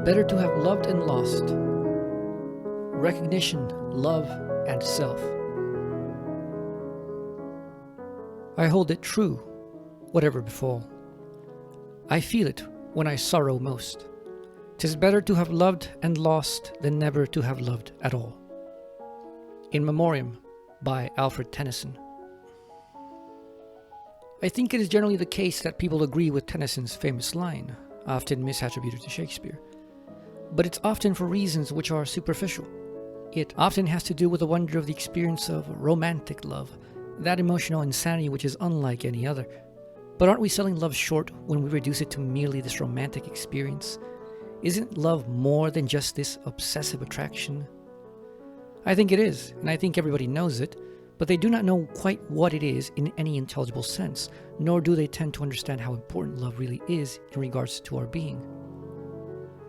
Better to have loved and lost. Recognition, love, and self. I hold it true, whatever befall. I feel it when I sorrow most. 'Tis better to have loved and lost than never to have loved at all. In Memoriam by Alfred Tennyson. I think it is generally the case that people agree with Tennyson's famous line, often misattributed to Shakespeare. But it's often for reasons which are superficial. It often has to do with the wonder of the experience of romantic love, that emotional insanity which is unlike any other. But aren't we selling love short when we reduce it to merely this romantic experience? Isn't love more than just this obsessive attraction? I think it is, and I think everybody knows it, but they do not know quite what it is in any intelligible sense, nor do they tend to understand how important love really is in regards to our being.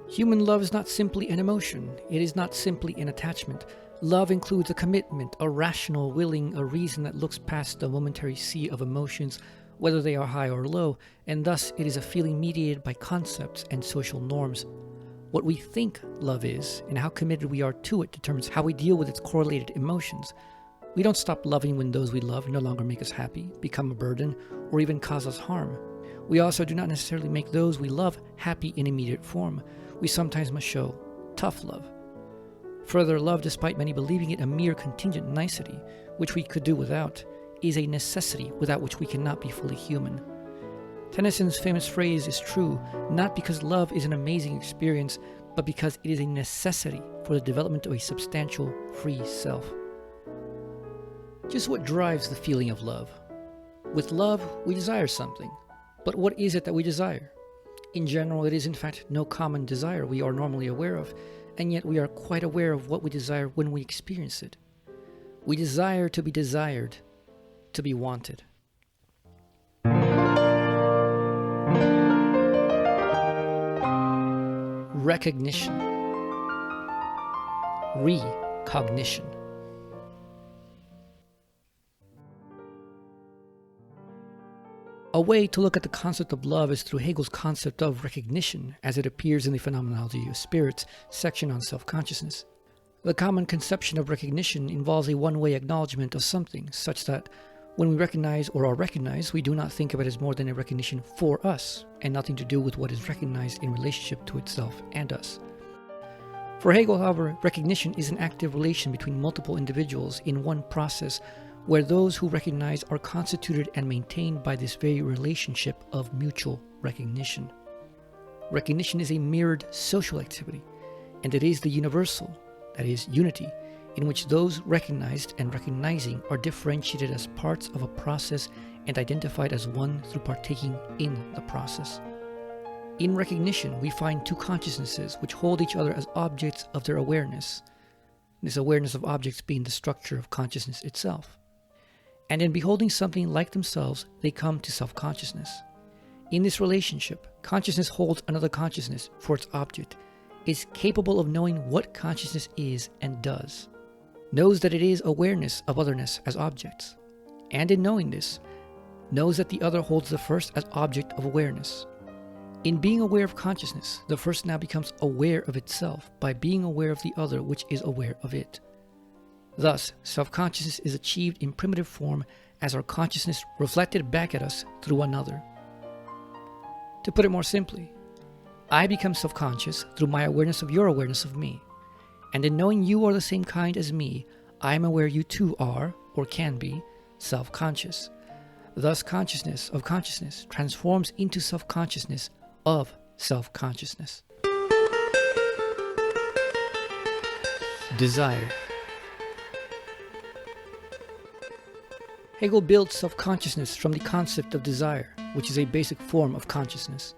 Human love is not simply an emotion, it is not simply an attachment. Love includes a commitment, a rational willing, a reason that looks past the momentary sea of emotions, whether they are high or low, and thus it is a feeling mediated by concepts and social norms. What we think love is, and how committed we are to it, determines how we deal with its correlated emotions. We don't stop loving when those we love no longer make us happy, become a burden, or even cause us harm. We also do not necessarily make those we love happy in immediate form. We sometimes must show tough love. Further, love, despite many believing it a mere contingent nicety, which we could do without, is a necessity without which we cannot be fully human. Tennyson's famous phrase is true, not because love is an amazing experience, but because it is a necessity for the development of a substantial, free self. Just what drives the feeling of love? With love, we desire something. But what is it that we desire? In general, it is in fact no common desire we are normally aware of, and yet we are quite aware of what we desire when we experience it. We desire to be desired, to be wanted. Recognition. Recognition. A way to look at the concept of love is through Hegel's concept of recognition, as it appears in the Phenomenology of Spirits section on self-consciousness. The common conception of recognition involves a one-way acknowledgement of something, such that when we recognize or are recognized, we do not think of it as more than a recognition for us, and nothing to do with what is recognized in relationship to itself and us. For Hegel, however, recognition is an active relation between multiple individuals in one process, where those who recognize are constituted and maintained by this very relationship of mutual recognition. Recognition is a mirrored social activity, and it is the universal, that is, unity, in which those recognized and recognizing are differentiated as parts of a process and identified as one through partaking in the process. In recognition, we find two consciousnesses which hold each other as objects of their awareness, this awareness of objects being the structure of consciousness itself. And in beholding something like themselves, they come to self-consciousness. In this relationship, consciousness holds another consciousness for its object, is capable of knowing what consciousness is and does, knows that it is awareness of otherness as objects, and in knowing this, knows that the other holds the first as object of awareness. In being aware of consciousness, the first now becomes aware of itself by being aware of the other which is aware of it. Thus, self-consciousness is achieved in primitive form as our consciousness reflected back at us through another. To put it more simply, I become self-conscious through my awareness of your awareness of me, and in knowing you are the same kind as me, I am aware you too are, or can be, self-conscious. Thus, consciousness of consciousness transforms into self-consciousness of self-consciousness. Desire. Hegel builds self-consciousness from the concept of desire, which is a basic form of consciousness.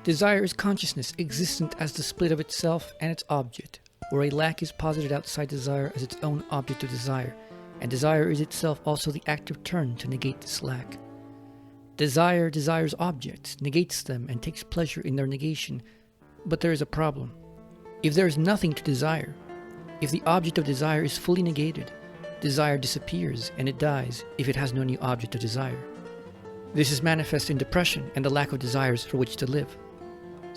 Desire is consciousness existent as the split of itself and its object, where a lack is posited outside desire as its own object of desire, and desire is itself also the active turn to negate this lack. Desire desires objects, negates them, and takes pleasure in their negation, but there is a problem. If there is nothing to desire, if the object of desire is fully negated, desire disappears and it dies if it has no new object of desire. This is manifest in depression and the lack of desires for which to live.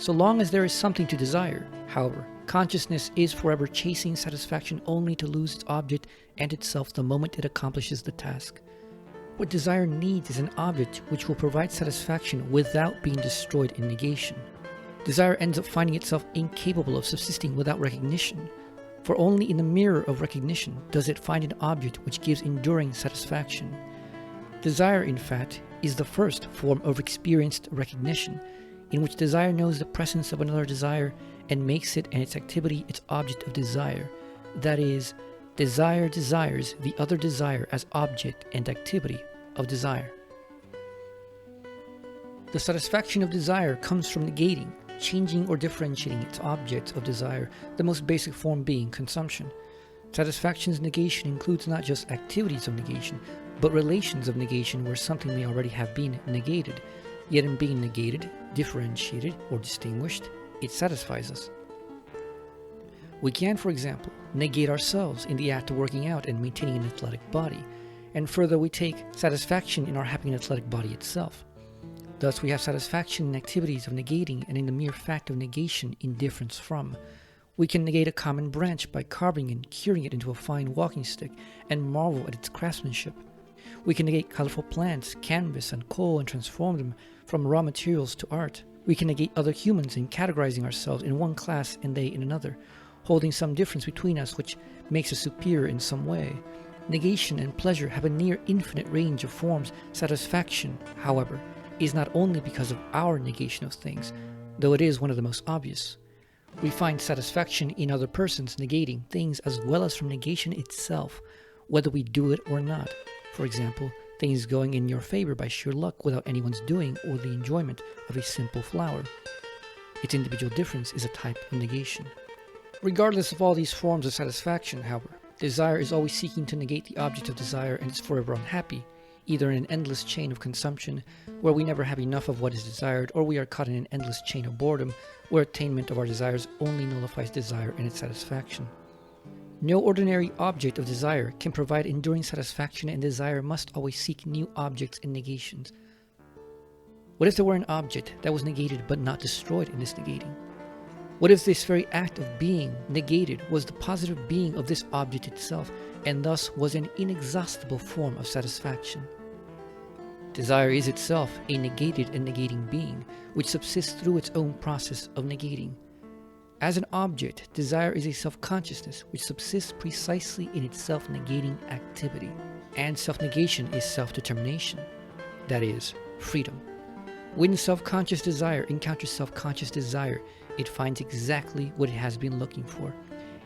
so long as there is something to desire. However, consciousness is forever chasing satisfaction only to lose its object and itself the moment it accomplishes the task. What desire needs is an object which will provide satisfaction without being destroyed in negation. Desire ends up finding itself incapable of subsisting without recognition, for only in the mirror of recognition does it find an object which gives enduring satisfaction. Desire, in fact, is the first form of experienced recognition, in which desire knows the presence of another desire and makes it and its activity its object of desire. That is, desire desires the other desire as object and activity of desire. The satisfaction of desire comes from negating, changing or differentiating its objects of desire, the most basic form being consumption. Satisfaction's negation includes not just activities of negation, but relations of negation where something may already have been negated, yet in being negated, differentiated, or distinguished, it satisfies us. We can, for example, negate ourselves in the act of working out and maintaining an athletic body, and further we take satisfaction in our having an athletic body itself. Thus we have satisfaction in activities of negating and in the mere fact of negation in difference from. We can negate a common branch by carving and curing it into a fine walking stick and marvel at its craftsmanship. We can negate colorful plants, canvas, and coal and transform them from raw materials to art. We can negate other humans in categorizing ourselves in one class and they in another, holding some difference between us which makes us superior in some way. Negation and pleasure have a near infinite range of forms. Satisfaction, however, is not only because of our negation of things, though it is one of the most obvious. We find satisfaction in other persons negating things as well as from negation itself, whether we do it or not. For example, things going in your favor by sheer luck without anyone's doing, or the enjoyment of a simple flower. Its individual difference is a type of negation. Regardless of all these forms of satisfaction, however, desire is always seeking to negate the object of desire and is forever unhappy, either in an endless chain of consumption, where we never have enough of what is desired, or we are caught in an endless chain of boredom, where attainment of our desires only nullifies desire and its satisfaction. No ordinary object of desire can provide enduring satisfaction, and desire must always seek new objects and negations. What if there were an object that was negated but not destroyed in its negating? What if this very act of being negated was the positive being of this object itself, and thus was an inexhaustible form of satisfaction? Desire is itself a negated and negating being, which subsists through its own process of negating. As an object, desire is a self-consciousness which subsists precisely in its self-negating activity. And self-negation is self-determination, that is, freedom. When self-conscious desire encounters self-conscious desire, it finds exactly what it has been looking for,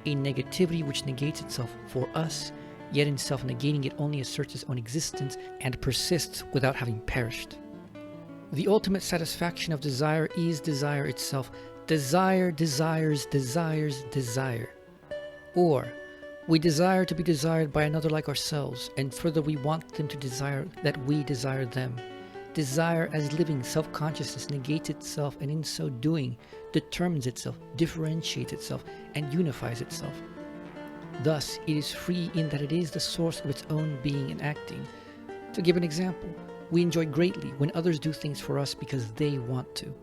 a negativity which negates itself for us, yet in self-negating it only asserts its own existence and persists without having perished. The ultimate satisfaction of desire is desire itself. Desire desires, desires, desire. Or, we desire to be desired by another like ourselves, and further we want them to desire that we desire them. Desire as living self-consciousness negates itself, and in so doing determines itself, differentiates itself, and unifies itself. Thus, it is free in that it is the source of its own being and acting. To give an example, we enjoy greatly when others do things for us because they want to.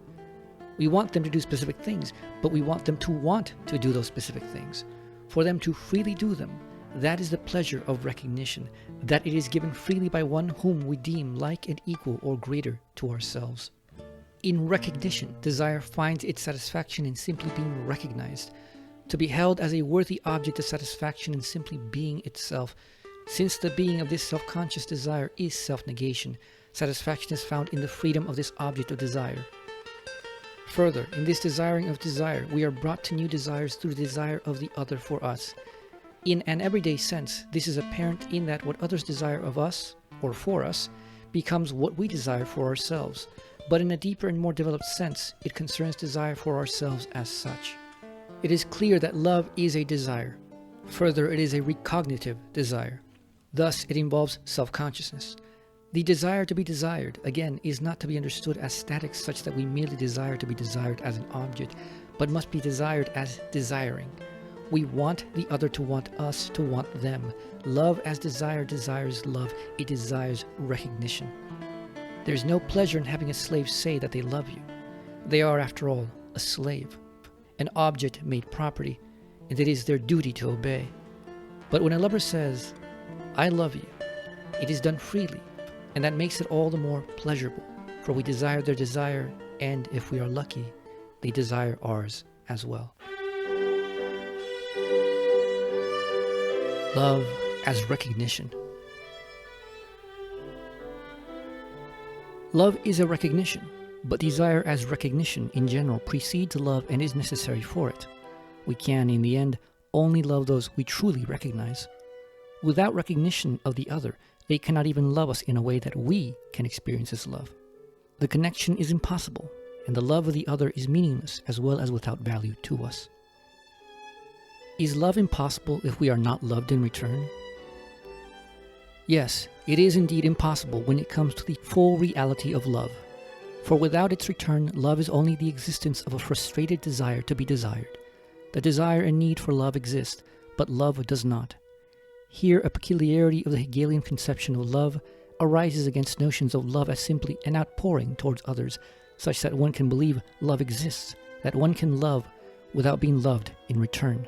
We want them to do specific things, but we want them to want to do those specific things. For them to freely do them, that is the pleasure of recognition, that it is given freely by one whom we deem like and equal or greater to ourselves. In recognition, desire finds its satisfaction in simply being recognized, to be held as a worthy object of satisfaction in simply being itself. Since the being of this self-conscious desire is self-negation, satisfaction is found in the freedom of this object of desire. Further, in this desiring of desire, we are brought to new desires through the desire of the other for us. In an everyday sense, this is apparent in that what others desire of us, or for us, becomes what we desire for ourselves. But in a deeper and more developed sense, it concerns desire for ourselves as such. It is clear that love is a desire. Further, it is a recognitive desire. Thus, it involves self-consciousness. The desire to be desired, again, is not to be understood as static such that we merely desire to be desired as an object, but must be desired as desiring. We want the other to want us to want them. Love as desire desires love. It desires recognition. There is no pleasure in having a slave say that they love you. They are, after all, a slave, an object made property, and it is their duty to obey. But when a lover says, "I love you," it is done freely, and that makes it all the more pleasurable, for we desire their desire, and if we are lucky, they desire ours as well. Love as recognition. Love is a recognition, but desire as recognition in general precedes love and is necessary for it. We can, in the end, only love those we truly recognize. Without recognition of the other, they cannot even love us in a way that we can experience as love. The connection is impossible, and the love of the other is meaningless as well as without value to us. Is love impossible if we are not loved in return? Yes, it is indeed impossible when it comes to the full reality of love. For without its return, love is only the existence of a frustrated desire to be desired. The desire and need for love exist, but love does not. Here, a peculiarity of the Hegelian conception of love arises against notions of love as simply an outpouring towards others, such that one can believe love exists, that one can love without being loved in return.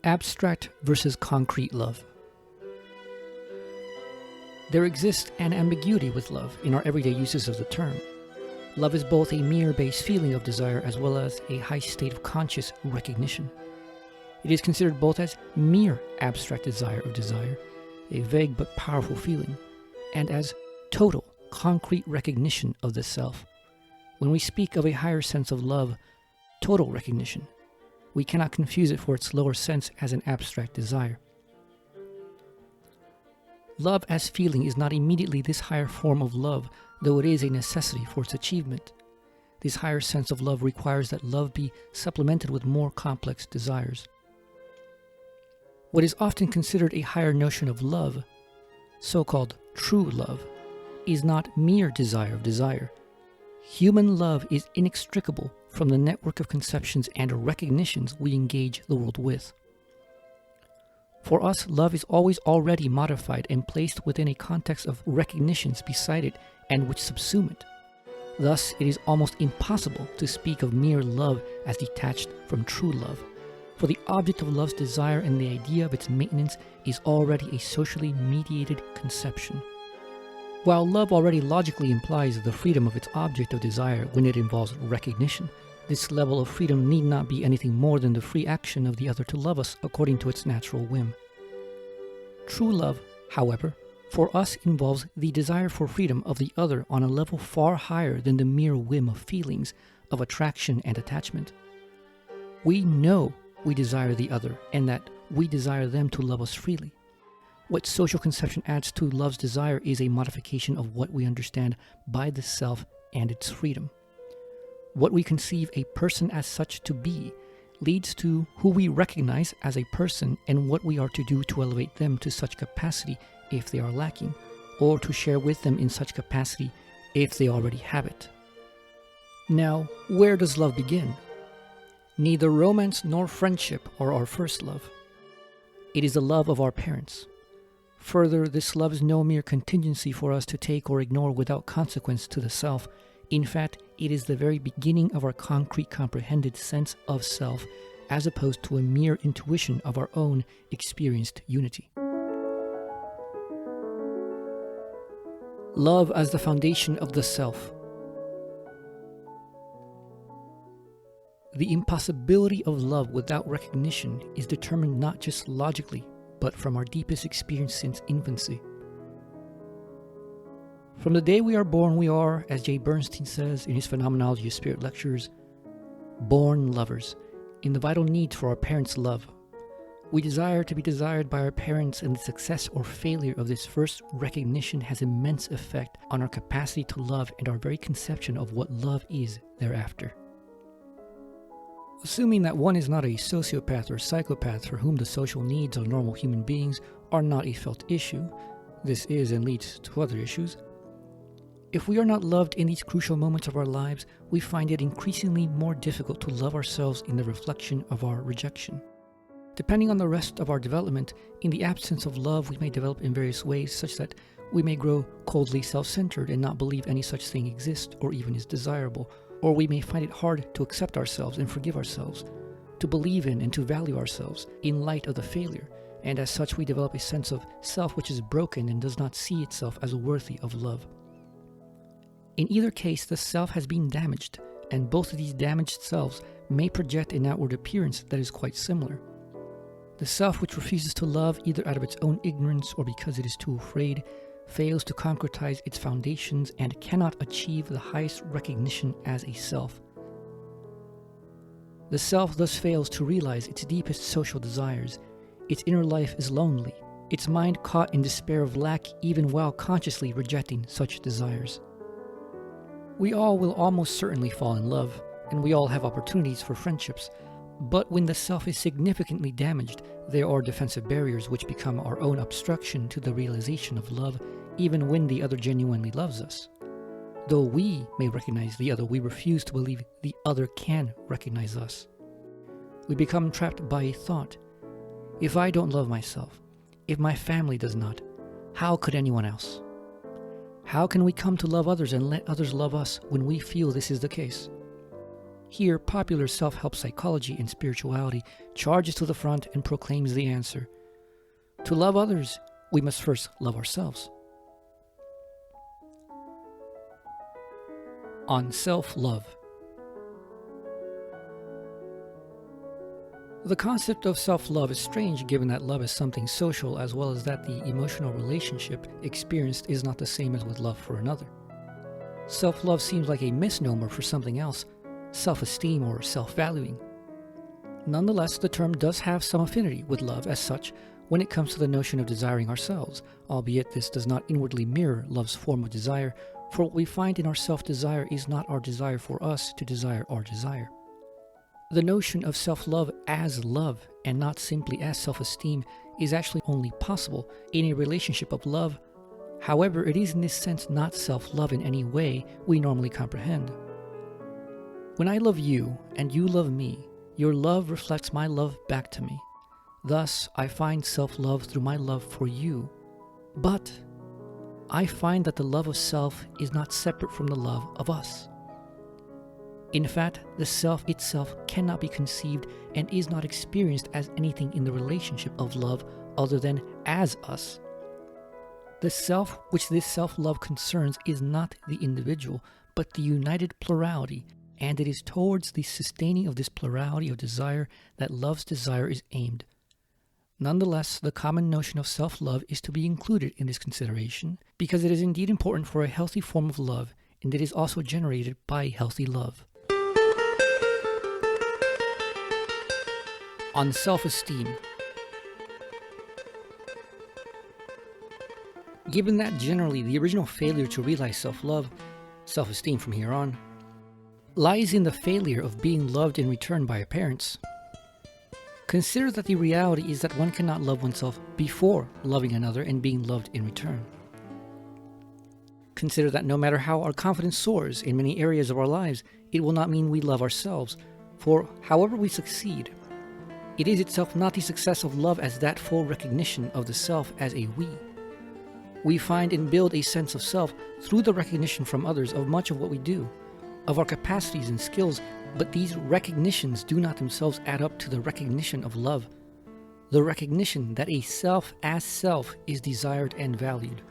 Abstract versus concrete love. There exists an ambiguity with love in our everyday uses of the term. Love is both a mere base feeling of desire as well as a high state of conscious recognition. It is considered both as mere abstract desire of desire, a vague but powerful feeling, and as total, concrete recognition of the self. When we speak of a higher sense of love, total recognition, we cannot confuse it for its lower sense as an abstract desire. Love as feeling is not immediately this higher form of love, though it is a necessity for its achievement. This higher sense of love requires that love be supplemented with more complex desires. What is often considered a higher notion of love, so-called true love, is not mere desire of desire. Human love is inextricable from the network of conceptions and recognitions we engage the world with. For us, love is always already modified and placed within a context of recognitions beside it and which subsume it. Thus, it is almost impossible to speak of mere love as detached from true love, for the object of love's desire and the idea of its maintenance is already a socially mediated conception. While love already logically implies the freedom of its object of desire when it involves recognition, this level of freedom need not be anything more than the free action of the other to love us according to its natural whim. True love, however, for us involves the desire for freedom of the other on a level far higher than the mere whim of feelings of attraction and attachment. We know we desire the other and that we desire them to love us freely. What social conception adds to love's desire is a modification of what we understand by the self and its freedom. What we conceive a person as such to be leads to who we recognize as a person and what we are to do to elevate them to such capacity if they are lacking, or to share with them in such capacity if they already have it. Now, where does love begin? Neither romance nor friendship are our first love. It is the love of our parents. Further, this love is no mere contingency for us to take or ignore without consequence to the self. In fact, it is the very beginning of our concrete comprehended sense of self, as opposed to a mere intuition of our own experienced unity. Love as the foundation of the self. The impossibility of love without recognition is determined not just logically, but from our deepest experience since infancy. From the day we are born, we are, as J. Bernstein says in his Phenomenology of Spirit lectures, born lovers, in the vital need for our parents' love. We desire to be desired by our parents, and the success or failure of this first recognition has immense effect on our capacity to love and our very conception of what love is thereafter. Assuming that one is not a sociopath or psychopath for whom the social needs of normal human beings are not a felt issue, this is and leads to other issues. If we are not loved in these crucial moments of our lives, we find it increasingly more difficult to love ourselves in the reflection of our rejection. Depending on the rest of our development, in the absence of love we may develop in various ways such that we may grow coldly self-centered and not believe any such thing exists or even is desirable, or we may find it hard to accept ourselves and forgive ourselves, to believe in and to value ourselves in light of the failure, and as such we develop a sense of self which is broken and does not see itself as worthy of love. In either case, the self has been damaged, and both of these damaged selves may project an outward appearance that is quite similar. The self which refuses to love either out of its own ignorance or because it is too afraid, fails to concretize its foundations and cannot achieve the highest recognition as a self. The self thus fails to realize its deepest social desires. Its inner life is lonely, its mind caught in despair of lack even while consciously rejecting such desires. We all will almost certainly fall in love, and we all have opportunities for friendships, but when the self is significantly damaged, there are defensive barriers which become our own obstruction to the realization of love, even when the other genuinely loves us. Though we may recognize the other, we refuse to believe the other can recognize us. We become trapped by a thought. If I don't love myself, if my family does not, how could anyone else? How can we come to love others and let others love us when we feel this is the case? Here, popular self-help psychology and spirituality charges to the front and proclaims the answer. To love others, we must first love ourselves. On self-love. The concept of self-love is strange given that love is something social as well as that the emotional relationship experienced is not the same as with love for another. Self-love seems like a misnomer for something else, self-esteem or self-valuing. Nonetheless, the term does have some affinity with love as such when it comes to the notion of desiring ourselves, albeit this does not inwardly mirror love's form of desire, for what we find in our self-desire is not our desire for us to desire our desire. The notion of self-love as love and not simply as self-esteem is actually only possible in a relationship of love. However, it is in this sense not self-love in any way we normally comprehend. When I love you and you love me, your love reflects my love back to me. Thus, I find self-love through my love for you. But I find that the love of self is not separate from the love of us. In fact, the self itself cannot be conceived and is not experienced as anything in the relationship of love other than as us. The self which this self-love concerns is not the individual, but the united plurality, and it is towards the sustaining of this plurality of desire that love's desire is aimed. Nonetheless, the common notion of self-love is to be included in this consideration because it is indeed important for a healthy form of love, and it is also generated by healthy love. On self-esteem. Given that generally the original failure to realize self-love, self-esteem from here on, lies in the failure of being loved in return by our parents, consider that the reality is that one cannot love oneself before loving another and being loved in return. Consider that no matter how our confidence soars in many areas of our lives, it will not mean we love ourselves, for however we succeed, it is itself not the success of love as that full recognition of the self as a we. We find and build a sense of self through the recognition from others of much of what we do, of our capacities and skills, but these recognitions do not themselves add up to the recognition of love, the recognition that a self as self is desired and valued.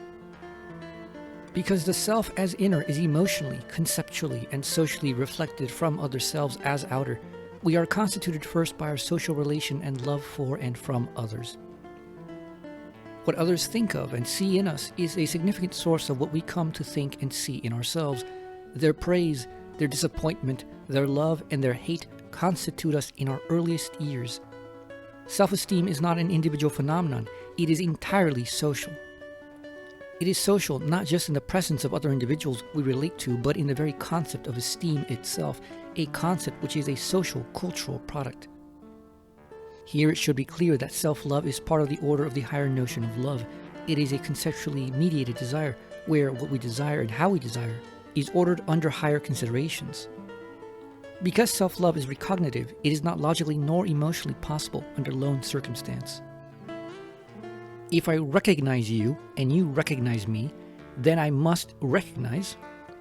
Because the self as inner is emotionally, conceptually, and socially reflected from other selves as outer, we are constituted first by our social relation and love for and from others. What others think of and see in us is a significant source of what we come to think and see in ourselves. Their praise, their disappointment, their love, and their hate constitute us in our earliest years. Self-esteem is not an individual phenomenon, it is entirely social. It is social not just in the presence of other individuals we relate to, but in the very concept of esteem itself, a concept which is a social, cultural product. Here it should be clear that self-love is part of the order of the higher notion of love. It is a conceptually mediated desire, where what we desire and how we desire is ordered under higher considerations. Because self-love is recognitive, it is not logically nor emotionally possible under lone circumstance. If I recognize you and you recognize me, then I must recognize,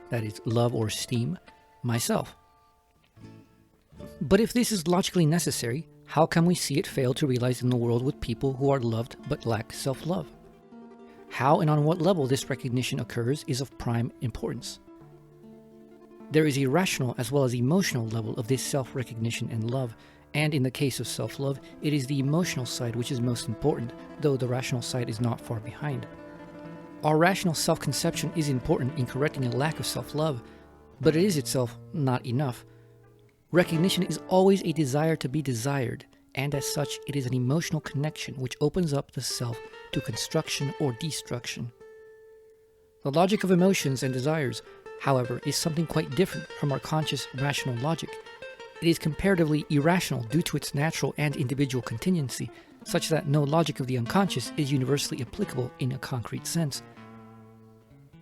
that is, love or esteem, myself. But if this is logically necessary, how can we see it fail to realize in the world with people who are loved but lack self-love? How and on what level this recognition occurs is of prime importance. There is a rational as well as emotional level of this self-recognition and love, and in the case of self-love, it is the emotional side which is most important, though the rational side is not far behind. Our rational self-conception is important in correcting a lack of self-love, but it is itself not enough. Recognition is always a desire to be desired, and as such, it is an emotional connection which opens up the self to construction or destruction. The logic of emotions and desires, however, is something quite different from our conscious rational logic. It is comparatively irrational due to its natural and individual contingency, such that no logic of the unconscious is universally applicable in a concrete sense.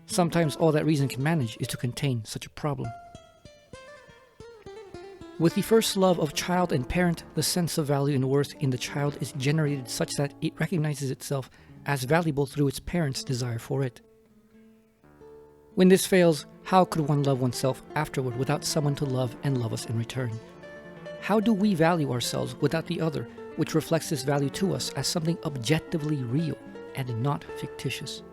Sometimes all that reason can manage is to contain such a problem. With the first love of child and parent, the sense of value and worth in the child is generated such that it recognizes itself as valuable through its parents' desire for it. When this fails, how could one love oneself afterward without someone to love and love us in return? How do we value ourselves without the other, which reflects this value to us as something objectively real and not fictitious?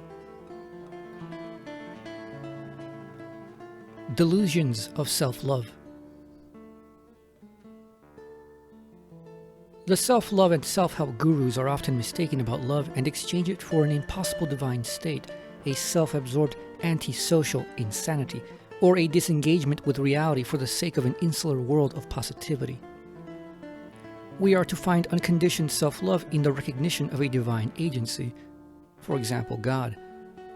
Delusions of self-love. The self-love and self-help gurus are often mistaken about love and exchange it for an impossible divine state, a self-absorbed antisocial insanity, or a disengagement with reality for the sake of an insular world of positivity. We are to find unconditioned self-love in the recognition of a divine agency, for example, God.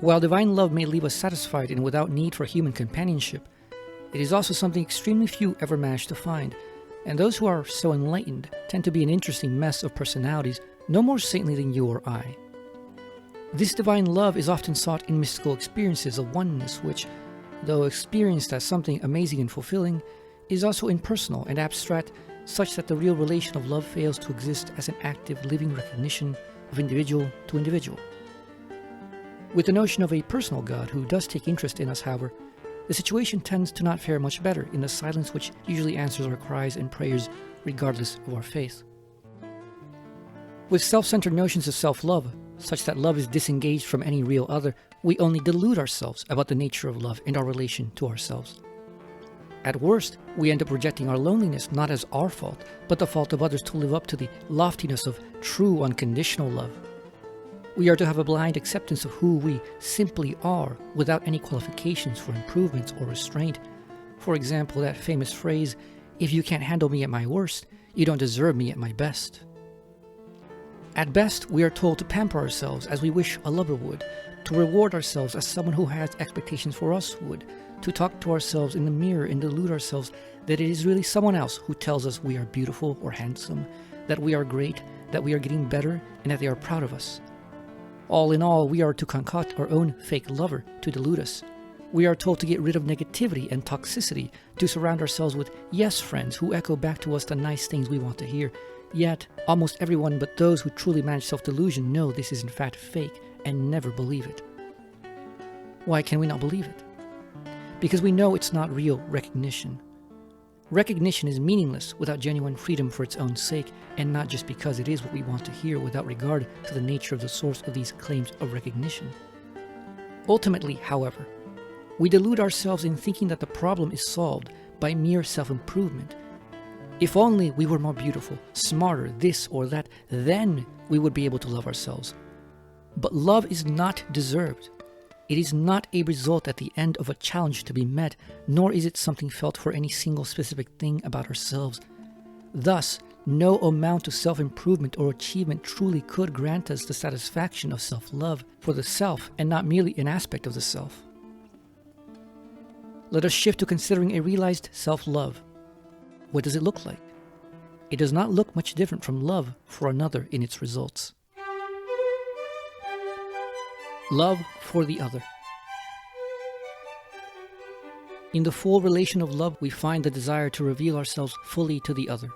While divine love may leave us satisfied and without need for human companionship, it is also something extremely few ever manage to find, and those who are so enlightened tend to be an interesting mess of personalities, no more saintly than you or I. This divine love is often sought in mystical experiences of oneness which, though experienced as something amazing and fulfilling, is also impersonal and abstract, such that the real relation of love fails to exist as an active living recognition of individual to individual. With the notion of a personal God who does take interest in us, however, the situation tends to not fare much better in the silence which usually answers our cries and prayers regardless of our faith. With self-centered notions of self-love, such that love is disengaged from any real other, we only delude ourselves about the nature of love and our relation to ourselves. At worst, we end up rejecting our loneliness not as our fault, but the fault of others to live up to the loftiness of true unconditional love. We are to have a blind acceptance of who we simply are without any qualifications for improvements or restraint. For example, that famous phrase, "If you can't handle me at my worst, you don't deserve me at my best." At best, we are told to pamper ourselves as we wish a lover would, to reward ourselves as someone who has expectations for us would, to talk to ourselves in the mirror and delude ourselves that it is really someone else who tells us we are beautiful or handsome, that we are great, that we are getting better, and that they are proud of us. All in all, we are to concoct our own fake lover to delude us. We are told to get rid of negativity and toxicity, to surround ourselves with yes friends who echo back to us the nice things we want to hear. Yet, almost everyone but those who truly manage self-delusion know this is in fact fake and never believe it. Why can we not believe it? Because we know it's not real recognition. Recognition is meaningless without genuine freedom for its own sake, and not just because it is what we want to hear without regard to the nature of the source of these claims of recognition. Ultimately, however, we delude ourselves in thinking that the problem is solved by mere self-improvement. If only we were more beautiful, smarter, this or that, then we would be able to love ourselves. But love is not deserved. It is not a result at the end of a challenge to be met, nor is it something felt for any single specific thing about ourselves. Thus, no amount of self-improvement or achievement truly could grant us the satisfaction of self-love for the self and not merely an aspect of the self. Let us shift to considering a realized self-love. What does it look like? It does not look much different from love for another in its results. Love for the other. In the full relation of love, we find the desire to reveal ourselves fully to the other.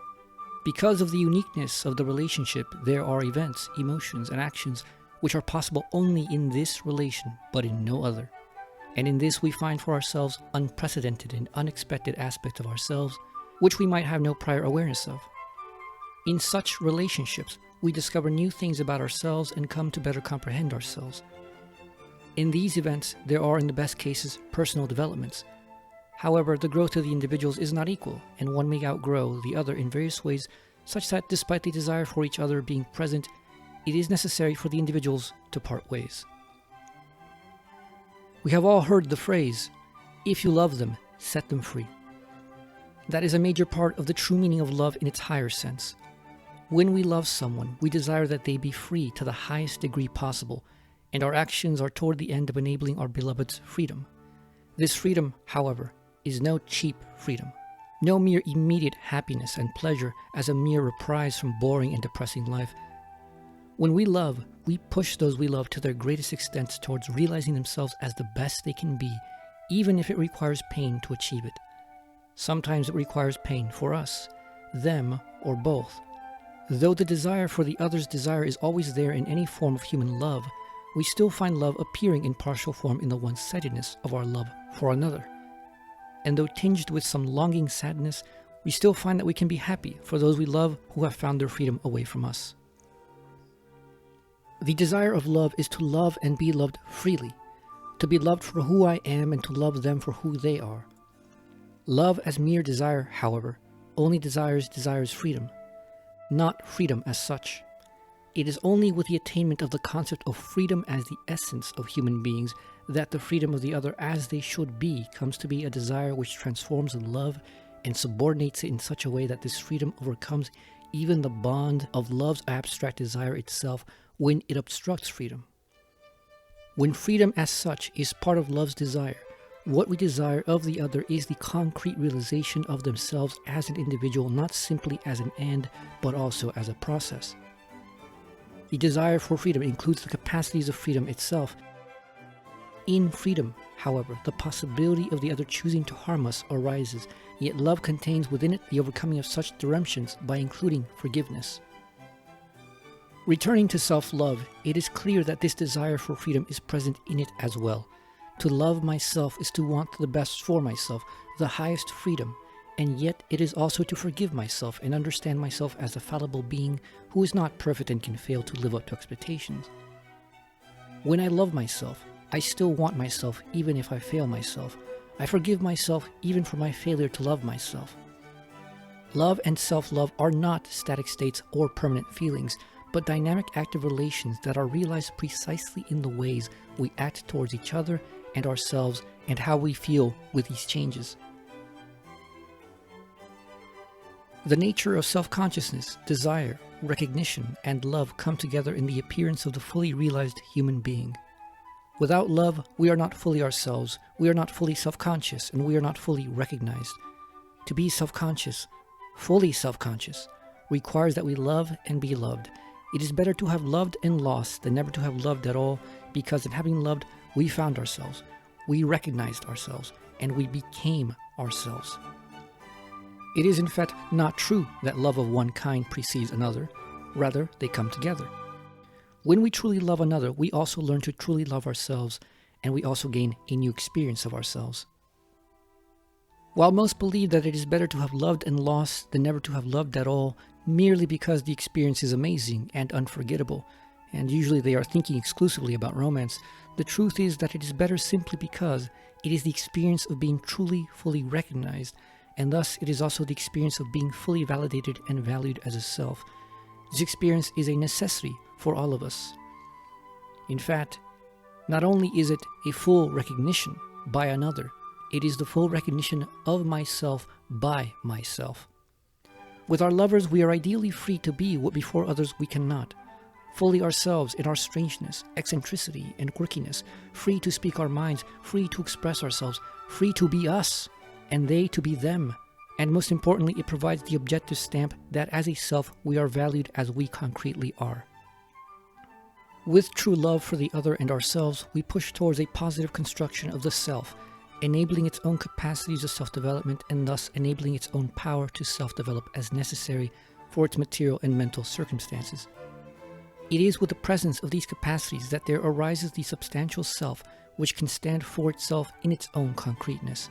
Because of the uniqueness of the relationship, there are events, emotions, and actions which are possible only in this relation, but in no other. And in this we find for ourselves unprecedented and unexpected aspects of ourselves, which we might have no prior awareness of. In such relationships, we discover new things about ourselves and come to better comprehend ourselves. In these events, there are, in the best cases, personal developments. However, the growth of the individuals is not equal, and one may outgrow the other in various ways, such that despite the desire for each other being present, it is necessary for the individuals to part ways. We have all heard the phrase, "If you love them, set them free." That is a major part of the true meaning of love in its higher sense. When we love someone, we desire that they be free to the highest degree possible, and our actions are toward the end of enabling our beloved's freedom. This freedom, however, is no cheap freedom, no mere immediate happiness and pleasure as a mere reprise from boring and depressing life. When we love, we push those we love to their greatest extent towards realizing themselves as the best they can be, even if it requires pain to achieve it. Sometimes it requires pain for us, them, or both. Though the desire for the other's desire is always there in any form of human love, we still find love appearing in partial form in the one-sidedness of our love for another. And though tinged with some longing sadness, we still find that we can be happy for those we love who have found their freedom away from us. The desire of love is to love and be loved freely, to be loved for who I am and to love them for who they are. Love as mere desire, however, only desires freedom, not freedom as such. It is only with the attainment of the concept of freedom as the essence of human beings that the freedom of the other as they should be comes to be a desire which transforms love and subordinates it in such a way that this freedom overcomes even the bond of love's abstract desire itself when it obstructs freedom. When freedom as such is part of love's desire, what we desire of the other is the concrete realization of themselves as an individual, not simply as an end, but also as a process. The desire for freedom includes the capacities of freedom itself. In freedom, however, the possibility of the other choosing to harm us arises, yet love contains within it the overcoming of such diremptions by including forgiveness. Returning to self-love, it is clear that this desire for freedom is present in it as well. To love myself is to want the best for myself, the highest freedom, and yet it is also to forgive myself and understand myself as a fallible being who is not perfect and can fail to live up to expectations. When I love myself, I still want myself even if I fail myself. I forgive myself even for my failure to love myself. Love and self-love are not static states or permanent feelings, but dynamic active relations that are realized precisely in the ways we act towards each other and ourselves and how we feel with these changes. The nature of self-consciousness, desire, recognition, and love come together in the appearance of the fully realized human being. Without love, we are not fully ourselves, we are not fully self-conscious, and we are not fully recognized. To be self-conscious, fully self-conscious, requires that we love and be loved. It is better to have loved and lost than never to have loved at all, because in having loved, we found ourselves, we recognized ourselves, and we became ourselves. It is in fact not true that love of one kind precedes another, rather they come together. When we truly love another, we also learn to truly love ourselves, and we also gain a new experience of ourselves. While most believe that it is better to have loved and lost than never to have loved at all, merely because the experience is amazing and unforgettable, and usually they are thinking exclusively about romance, the truth is that it is better simply because it is the experience of being truly, fully recognized, and thus it is also the experience of being fully validated and valued as a self. This experience is a necessity for all of us. In fact, not only is it a full recognition by another, it is the full recognition of myself by myself. With our lovers, we are ideally free to be what before others we cannot. Fully ourselves in our strangeness, eccentricity, and quirkiness, free to speak our minds, free to express ourselves, free to be us, and they to be them. And most importantly, it provides the objective stamp that as a self, we are valued as we concretely are. With true love for the other and ourselves, we push towards a positive construction of the self, enabling its own capacities of self-development and thus enabling its own power to self-develop as necessary for its material and mental circumstances. It is with the presence of these capacities that there arises the substantial self, which can stand for itself in its own concreteness.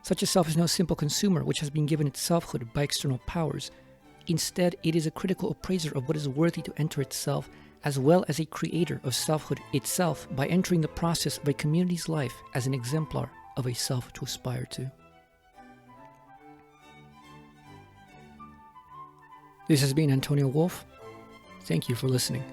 Such a self is no simple consumer which has been given its selfhood by external powers. Instead, it is a critical appraiser of what is worthy to enter itself, as well as a creator of selfhood itself by entering the process of a community's life as an exemplar of a self to aspire to. This has been Antonio Wolf. Thank you for listening.